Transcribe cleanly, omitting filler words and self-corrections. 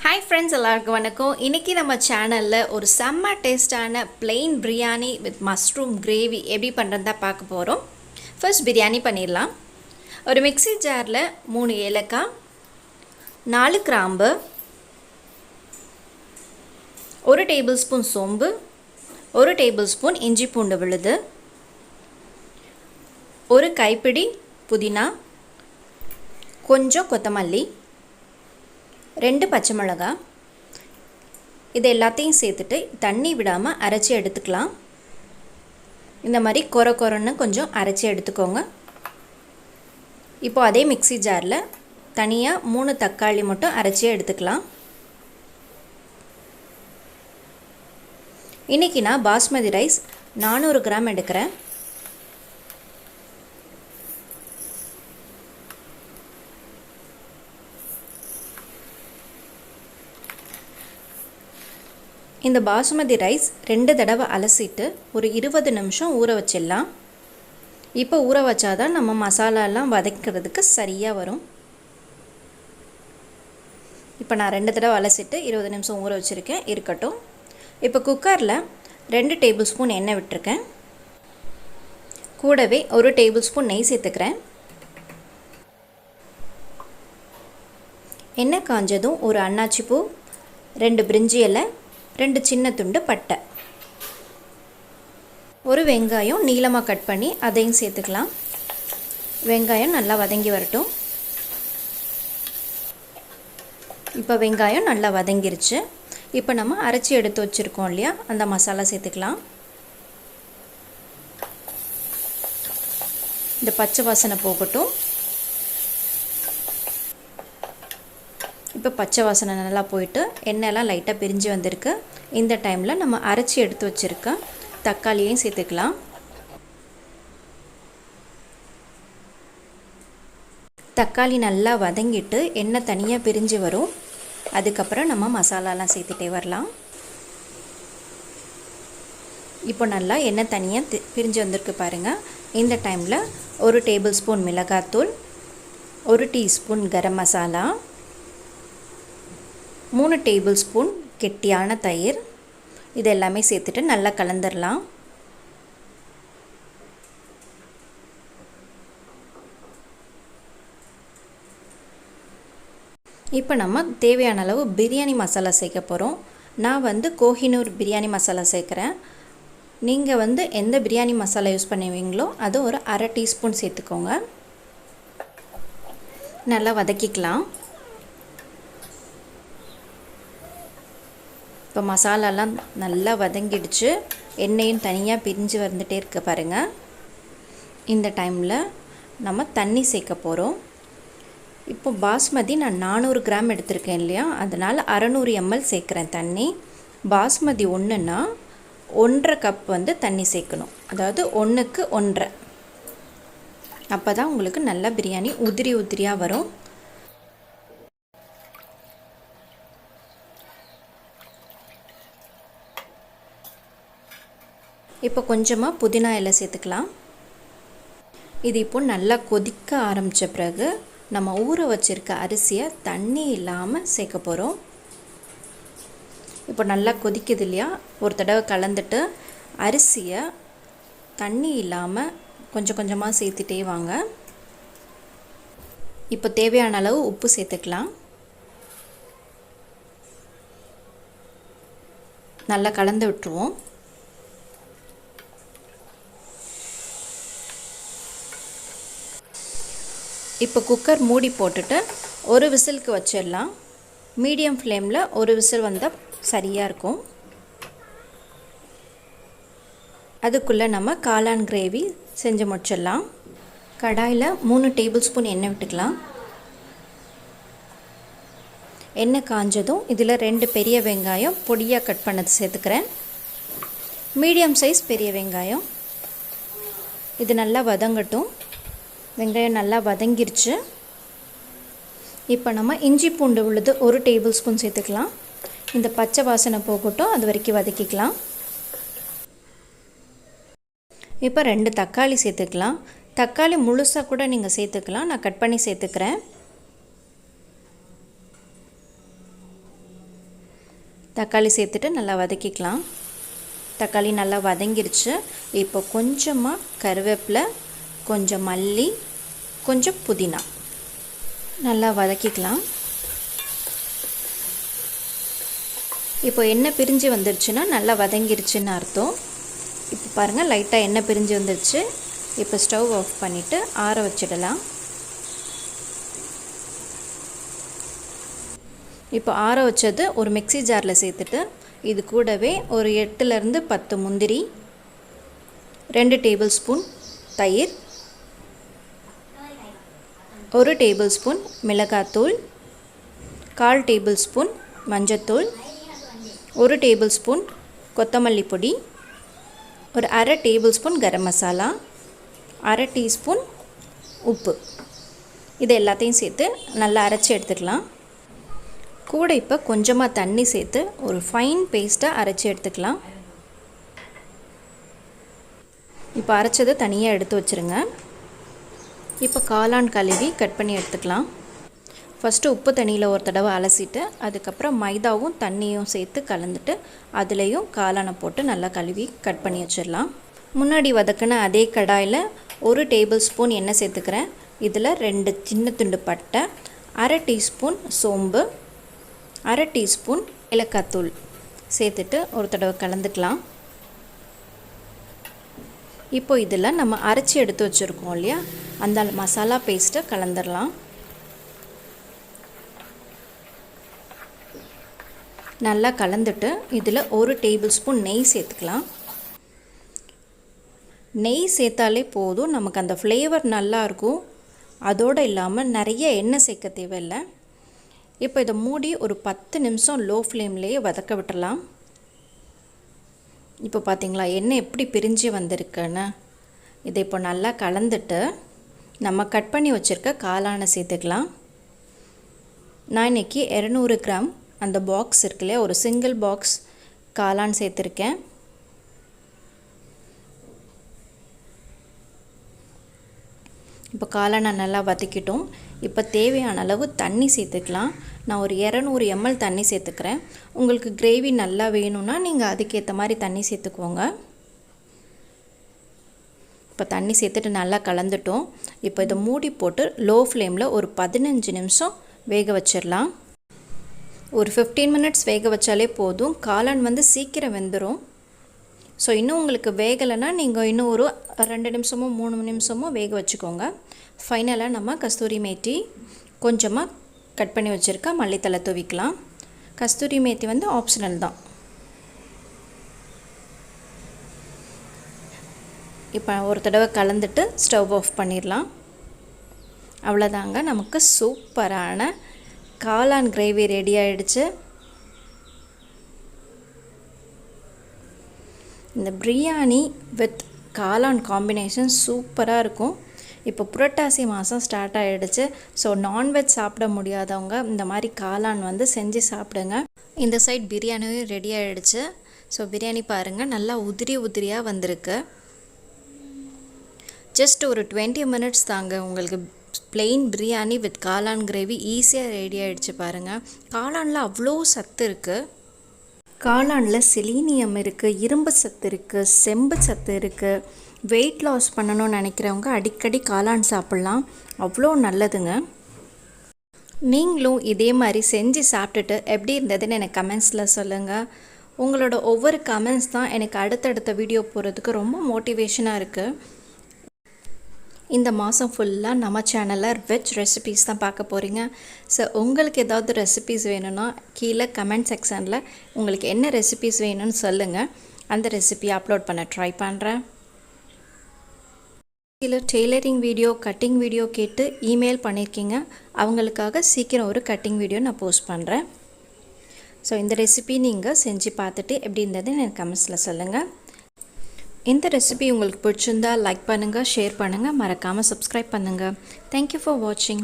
Hi friends, எல்லாருக்கும் வணக்கம். இன்னைக்கு நம்ம சேனல்ல ஒரு செம்ம டேஸ்டான plain biryani with mushroom gravy எப்படி பண்றதா பார்க்க போறோம். ஃபர்ஸ்ட் பிரியாணி பண்ணிரலாம். ஒரு மிக்ஸி ஜார்ல 3 ஏலக்காய், 4 கிராம்பு, 1 டேபிள்ஸ்பூன் சோம்பு, 1 டேபிள்ஸ்பூன் இஞ்சி பூண்டு விழுது, 1 கைப்பிடி புதினா, கொஞ்சம் கொத்தமல்லி, 2 பச்சை மிளகாய். இது எல்லாத்தையும் சேர்த்துட்டு தண்ணி விடாமல் அரைச்சி எடுத்துக்கலாம். இந்த மாதிரி கொரன்னு கொஞ்சம் அரைச்சி எடுத்துக்கோங்க. இப்போ அதே மிக்ஸி ஜாரில் தனியாக 3 தக்காளி மட்டும் அரைச்சி எடுத்துக்கலாம். இன்றைக்கி நான் பாஸ்மதி ரைஸ் 400 கிராம் எடுக்கிறேன். இந்த பாஸ்மதி ரைஸ் 2 தடவை அலசிட்டு ஒரு 20 நிமிஷம் ஊற வச்சிடலாம். இப்போ ஊற வச்சாதான் நம்ம மசாலாலாம் வதக்கிறதுக்கு சரியாக வரும். இப்போ நான் 2 தடவை அலசிட்டு 20 நிமிஷம் ஊற வச்சுருக்கேன், இருக்கட்டும். இப்போ குக்கரில் 2 டேபிள் ஸ்பூன் எண்ணெய் விட்டுருக்கேன். கூடவே 1 டேபிள் ஸ்பூன் நெய் சேர்த்துக்கிறேன். எண்ணெய் காஞ்சதும் ஒரு அன்னாச்சி பூ, 2 பிரிஞ்சி இலை, 2 சின்ன துண்டு பட்டை, ஒரு வெங்காயம் நீளமாக கட் பண்ணி அதையும் சேர்த்துக்கலாம். வெங்காயம் நல்லா வதங்கி வரட்டும். இப்போ வெங்காயம் நல்லா வதங்கிருச்சு. இப்போ நம்ம அரைச்சி எடுத்து வச்சுருக்கோம் இல்லையா, அந்த மசாலா சேர்த்துக்கலாம். இந்த பச்சை வாசனை போகட்டும். இப்போ பச்சை வாசனை நல்லா போயிட்டு எண்ணெயெல்லாம் லைட்டாக பிரிஞ்சு வந்திருக்கு. இந்த டைமில் நம்ம அரைச்சி எடுத்து வச்சுருக்க தக்காளியையும் சேர்த்துக்கலாம். தக்காளி நல்லா வதங்கிட்டு எண்ணெய் தனியாக பிரிஞ்சு வரும். அதுக்கப்புறம் நம்ம மசாலாலாம் சேர்த்துட்டே வரலாம். இப்போ நல்லா எண்ணெய் தனியாக பிரிஞ்சு வந்திருக்கு பாருங்கள். இந்த டைமில் 1 டேபிள் ஸ்பூன் மிளகாத்தூள், 1 teaspoon garam masala, 3 table spoon கெட்டியான தயிர், இது எல்லாமே சேர்த்துட்டு நல்லா கலந்துடலாம். இப்போ நம்ம தேவையான அளவு பிரியாணி மசாலா சேர்க்க போகிறோம். நான் கோஹினூர் பிரியாணி மசாலா சேர்க்குறேன். நீங்கள் எந்த பிரியாணி மசாலா யூஸ் பண்ணுவீங்களோ அது ஒரு அரை டீஸ்பூன் சேர்த்துக்கோங்க. நல்லா வதக்கிக்கலாம். இப்போ மசாலாலாம் நல்லா வதங்கிடுச்சு. எண்ணெயும் தனியாக பிரிஞ்சு வந்துட்டே இருக்க பாருங்கள். இந்த டைமில் நம்ம தண்ணி சேர்க்க போகிறோம். இப்போ பாஸ்மதி நான் 400 கிராம் எடுத்திருக்கேன் இல்லையா, அதனால் 600 ml சேர்க்குறேன் தண்ணி. பாஸ்மதி 1ன்னா 1.5 கப் தண்ணி சேர்க்கணும். அதாவது 1க்கு 1.5. அப்போ தான் உங்களுக்கு நல்ல பிரியாணி உதிரியாக வரும். இப்போ கொஞ்சமாக புதினா இலை சேர்த்துக்கலாம். இது இப்போ நல்லா கொதிக்க ஆரம்பித்த பிறகு நம்ம ஊற வச்சுருக்க அரிசியை தண்ணி இல்லாமல் சேர்க்க போகிறோம். இப்போ நல்லா கொதிக்குது இல்லையா, ஒரு தடவை கலந்துட்டு அரிசியை தண்ணி இல்லாமல் கொஞ்சம் கொஞ்சமாக சேர்த்துட்டே வாங்க. இப்போ தேவையான அளவு உப்பு சேர்த்துக்கலாம். நல்லா கலந்து விட்டுருவோம். இப்போ குக்கர் மூடி போட்டுட்டு ஒரு விசிலுக்கு வச்சிடலாம். மீடியம் ஃப்ளேமில் ஒரு விசில் வந்தால் சரியாக இருக்கும். அதுக்குள்ளே நம்ம காளான் கிரேவி செஞ்சு முடிச்சிடலாம். கடாயில் 3 டேபிள் ஸ்பூன் எண்ணெய் விட்டுக்கலாம். எண்ணெய் காஞ்சதும் இதில் 2 பெரிய வெங்காயம் பொடியாக கட் பண்ணது சேர்த்துக்கிறேன். மீடியம் சைஸ் பெரிய வெங்காயம். இது நல்லா வதங்கட்டும். வெங்காயம் நல்லா வதங்கிருச்சு. இப்போ நம்ம இஞ்சி பூண்டு விழுது 1 டேபிள் ஸ்பூன் சேர்த்துக்கலாம். இந்த பச்சை வாசனை போகட்டும், அது வரைக்கும் வதக்கிக்கலாம். இப்போ 2 தக்காளி சேர்த்துக்கலாம். தக்காளி முழுசாக கூட நீங்கள் சேர்த்துக்கலாம். நான் கட் பண்ணி சேர்த்துக்கிறேன். தக்காளி சேர்த்துட்டு நல்லா வதக்கிக்கலாம். தக்காளி நல்லா வதங்கிருச்சு. இப்போ கொஞ்சமாக கருவேப்பிலை, கொஞ்சம் மல்லி, கொஞ்சம் புதினா நல்லா வதக்கிக்கலாம். இப்போ எண்ணெய் பிரிஞ்சு வந்துருச்சுன்னா நல்லா வதங்கிருச்சுன்னு அர்த்தம். இப்போ பாருங்கள், லைட்டாக எண்ணெய் பிரிஞ்சு வந்துருச்சு. இப்போ ஸ்டவ் ஆஃப் பண்ணிவிட்டு ஆற வச்சிடலாம். இப்போ ஆற வச்சது ஒரு மிக்ஸி ஜாரில் சேர்த்துட்டு இது கூடவே ஒரு 8லேருந்து 10 முந்திரி, 2 டேபிள் ஸ்பூன் தயிர், 1 டேபிள் ஸ்பூன் மிளகாத்தூள், 1/4 டேபிள் ஸ்பூன் மஞ்சத்தூள், 1 டேபிள் ஸ்பூன் கொத்தமல்லி பொடி, ஒரு 1/2 table spoon garam masala, 1/2 teaspoon உப்பு. இது எல்லாத்தையும் சேர்த்து நல்லா அரைச்சி எடுத்துக்கலாம். கூட இப்போ கொஞ்சமாக தண்ணி சேர்த்து ஒரு ஃபைன் பேஸ்ட்டாக அரைச்சி எடுத்துக்கலாம். இப்போ அரைச்சதை தனியாக எடுத்து வச்சுருங்க. இப்போ காளான் கழுவி கட் பண்ணி எடுத்துக்கலாம். ஃபஸ்ட்டு உப்பு தண்ணியில் ஒரு தடவை அலசிட்டு அதுக்கப்புறம் மைதாவும் தண்ணியும் சேர்த்து கலந்துட்டு அதுலேயும் காளானை போட்டு நல்லா கழுவி கட் பண்ணி வச்சிடலாம். முன்னாடி வதக்கின அதே கடாயில் 1 டேபிள் ஸ்பூன் எண்ணெய் சேர்த்துக்கிறேன். இதில் 2 சின்ன துண்டு பட்டை, 1/2 டீஸ்பூன் சோம்பு, 1/2 டீஸ்பூன் ஏலக்காய்த்தூள் சேர்த்துட்டு ஒரு தடவை கலந்துக்கலாம். இப்போ இதில் நம்ம அரைச்சி எடுத்து வச்சுருக்கோம் இல்லையா, அந்த மசாலா பேஸ்ட்டை கலந்துடலாம். நல்லா கலந்துட்டு இதில் 1 டேபிள் ஸ்பூன் நெய் சேர்த்துக்கலாம். நெய் சேர்த்தாலே போதும், நமக்கு அந்த ஃப்ளேவர் நல்லாயிருக்கும். அதோடு இல்லாமல் நிறைய எண்ணெய் சேர்க்க தேவையில்லை. இப்போ இதை மூடி ஒரு 10 நிமிஷம் லோ ஃப்ளேம்லேயே வதக்க விட்டுடலாம். இப்போ பார்த்திங்களா எண்ணெய் எப்படி பிரிஞ்சு வந்திருக்குன்னு. இதை இப்போ நல்லா கலந்துட்டு நம்ம கட் பண்ணி வச்சுருக்க காளானை சேர்த்துக்கலாம். நான் இன்றைக்கி 200 கிராம் அந்த பாக்ஸ் இருக்கு இல்லையா, ஒரு சிங்கிள் பாக்ஸ் காளான் சேர்த்துருக்கேன். இப்போ காளானை நல்லா வதக்கிட்டோம். இப்போ தேவையான அளவு தண்ணி சேர்த்துக்கலாம். நான் ஒரு 200 ml தண்ணி சேர்த்துக்கிறேன். உங்களுக்கு கிரேவி நல்லா வேணும்னா நீங்கள் அதுக்கேற்ற மாதிரி தண்ணி சேர்த்துக்கோங்க. இப்போ தண்ணி சேர்த்துட்டு நல்லா கலந்துட்டோம். இப்போ இதை மூடி போட்டு லோ ஃப்ளேமில் ஒரு 15 நிமிஷம் வேக வச்சிடலாம். ஒரு 15 மினிட்ஸ் வேக வச்சாலே போதும். காளான் வந்து சீக்கிரம் வெந்துடும். ஸோ இன்னும் உங்களுக்கு வேகலைன்னா நீங்கள் இன்னும் ஒரு 2 நிமிஷமோ 3 நிமிஷமோ வேக வச்சுக்கோங்க. ஃபைனலாக நம்ம கஸ்தூரி மேத்தி கொஞ்சமாக கட் பண்ணி வச்சுருக்க மல்லித்தலை தூவிக்கலாம். கஸ்தூரி மேத்தி வந்து ஆப்ஷனல் தான். இப்போ ஒரு தடவை கலந்துட்டு ஸ்டவ் ஆஃப் பண்ணிடலாம். அவ்வளோதாங்க, நமக்கு சூப்பரான காளான் கிரேவி ரெடி ஆகிடுச்சு. இந்த பிரியாணி வித் காளான் காம்பினேஷன் சூப்பராக இருக்கும். இப்போ புரட்டாசி மாதம் ஸ்டார்ட் ஆகிடுச்சு. ஸோ நான்வெஜ் சாப்பிட முடியாதவங்க இந்த மாதிரி காளான் வந்து செஞ்சு சாப்பிடுங்க. இந்த சைட் பிரியாணியும் ரெடி ஆகிடுச்சு. ஸோ பிரியாணி பாருங்கள், நல்லா உதிரி உதிரியாக வந்திருக்கு. ஜஸ்ட் ஒரு 20 மினிட்ஸ் தாங்க, உங்களுக்கு plain பிரியாணி வித் காளான் கிரேவி ஈஸியாக ரெடி ஆகிடுச்சு பாருங்கள். காளானில் அவ்வளோ சத்து இருக்குது. காளானில் செலீனியம் இருக்குது, இரும்பு சத்து இருக்குது, செம்பு சத்து இருக்குது. வெயிட் லாஸ் பண்ணணும்னு நினைக்கிறவங்க அடிக்கடி காளான் சாப்பிட்லாம், அவ்வளோ நல்லதுங்க. நீங்களும் இதே மாதிரி செஞ்சு சாப்பிட்டுட்டு எப்படி இருந்ததுன்னு எனக்கு கமெண்ட்ஸில் சொல்லுங்கள். உங்களோட ஒவ்வொரு கமெண்ட்ஸ் தான் எனக்கு அடுத்தடுத்த வீடியோ போகிறதுக்கு ரொம்ப மோட்டிவேஷனாக இருக்குது. இந்த மாதம் ஃபுல்லாக நம்ம சேனலில் வெஜ் ரெசிபீஸ் தான் பார்க்க போகிறீங்க. ஸோ உங்களுக்கு ஏதாவது ரெசிபீஸ் வேணும்னா கீழே கமெண்ட் செக்ஷனில் உங்களுக்கு என்ன ரெசிபீஸ் வேணும்னு சொல்லுங்கள். அந்த ரெசிபியை அப்லோட் பண்ண ட்ரை பண்ணுறேன். சில டெய்லரிங் வீடியோ, கட்டிங் வீடியோ கேட்டு இமெயில் பண்ணியிருக்கீங்க. அவங்களுக்காக சீக்கிரம் ஒரு கட்டிங் வீடியோ நான் போஸ்ட் பண்ணுறேன். ஸோ இந்த ரெசிபி நீங்கள் செஞ்சு பார்த்துட்டு எப்படி இருந்ததுன்னு எனக்கு கமெண்ட்ஸில் சொல்லுங்கள். இந்த ரெசிபி உங்களுக்கு பிடிச்சிருந்தா லைக் பண்ணுங்கள், ஷேர் பண்ணுங்கள், மறக்காமல் சப்ஸ்கிரைப் பண்ணுங்கள். தேங்க்யூ ஃபார் வாட்சிங்.